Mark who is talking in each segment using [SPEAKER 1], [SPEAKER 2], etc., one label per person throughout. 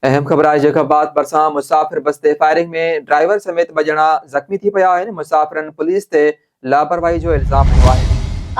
[SPEAKER 1] अहम ख़बर आहे जैकाबाद भरिसां मुसाफ़िर बस ते फायरिंग में ड्राइवर समेत ॿ ॼणा ज़ख़्मी थी पिया आहिनि। मुसाफ़िरनि पुलिस ते लापरवाही जो इल्ज़ाम हणियो आहे।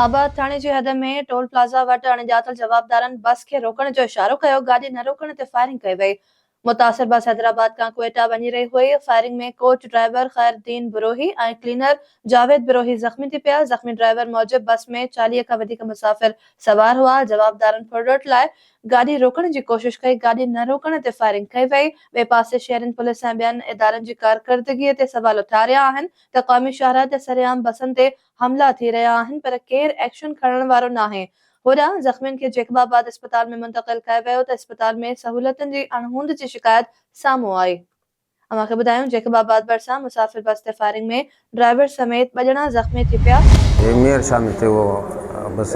[SPEAKER 2] आबाद थाणे जी हद में टोल प्लाज़ा वटि अणॼातल जवाबदारनि बस खे रोकण जो इशारो कयो। गाॾी न रोकण ते फायरिंग कई वई। मुतासिर बस हैदराबाद खां क्वेटा वञी रही हुई। फायरिंग में कोच ड्राइवर खैरुद्दीन बिरोही ऐं क्लीनर जावेद बिरोही ज़ख़्मी थी पिया। ज़ख़्मी ड्राइवर मूजिब बस में 40 खां वधीक मुसाफ़िर सवार हुआ। जवाबदारनि फुरडोट लाइ गाॾी रोकण जी कोशिश कई। गाॾी न रोकण ते फायरिंग कई वई। ॿिए पासे शहरनि पुलिस ऐं ॿियनि इदारनि जी कारकर्दगीअ ते सवाल उथिया आहिनि त क़ौमी शाहराह ते सरेआम बसनि ते हमला थी रहिया आहिनि पर केरु एक्शन खणण वारो नाहे। होॾां ज़ख़्मियुनि खे जैकबाबाद अस्पताल में मुंतक़िल कयो वियो त अस्पताल में सहूलियतुनि जी अणहूंद जी शिकायत साम्हूं आई। अव्हांखे ॿुधायूं जैकबाबाद भरिसां मुसाफ़िर बस ते फायरिंग में ड्राइवर समेत 2 ॼणा ज़ख़्मी थी पिया।
[SPEAKER 3] मेयर शामिल थे वो बस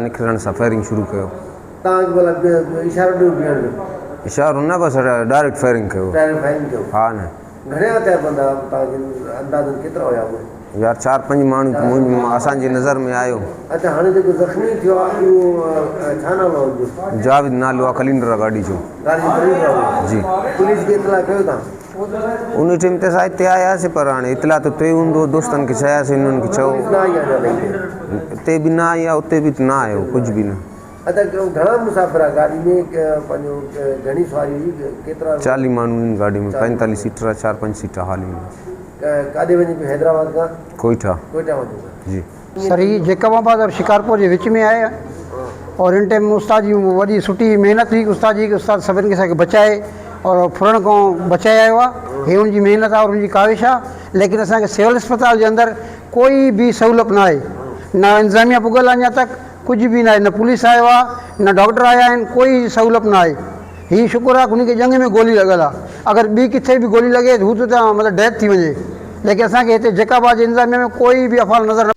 [SPEAKER 3] निकरण से फायरिंग शुरू कयो। इशारो न बस डायरेक्ट फायरिंग कयो। हाँ न यार 4-5 माण्हू असांजी नज़र में आयो।
[SPEAKER 4] अच्छा हाणे जेको ज़ख़्मी थियो आहे उहो छा नालो आहे?
[SPEAKER 3] जावेद नालो आहे, क्लीनर गाड़ी जो जी।
[SPEAKER 4] पुलिस खे इतला कयो तव्हां?
[SPEAKER 3] उन टाइम ते असां हिते आयासीं पर हाणे इतला त ते हूंदो, दोस्तनि खे चयासीं, उन्हनि खे चयो हिते बि न आई आहे, उते बि न आयो कुझु बि न।
[SPEAKER 4] अच्छा घणा मुसाफ़िर आहे गाॾी में? पंहिंजो घणी सवारी हुई? केतिरा?
[SPEAKER 3] 40 माण्हू आहिनि गाॾी में, 45 सीटर 4-5 सीटर हाल में।
[SPEAKER 4] काॾे वञे पियो? हैदराबाद खां
[SPEAKER 3] कोयटा
[SPEAKER 4] वञे
[SPEAKER 3] जी।
[SPEAKER 5] सर ये जैकबाबाद और शिकारपुर के बीच में आया और इन टाइम उस्ताद जी वही सुठी मेहनत हुई उस्ताद जी कि उस्ताद सभिनि खे असांखे बचाए और फुरण को बचाए आयो आहे। हे उनकी मेहनत आहे और उनकी काविश आहे। लेकिन असांखे सिविल अस्पताल के अंदर कोई भी सहूलियत न आहे, न इंतजामिया पुगल अञा तक कुछ भी ना है, न पुलिस आयो आहे, न डॉक्टर आया आहिनि, कोई सहूलियत न आहे। ही शुक्र आहे उनके जंग में गोली लगल आहे। अगर ॿी किथे भी गोली लगे तो मतलब डेथ थी वञे। लेकिन असांखे हिते जैकाबाद जे इंतजामिया में कोई भी अफ़ाल नज़र न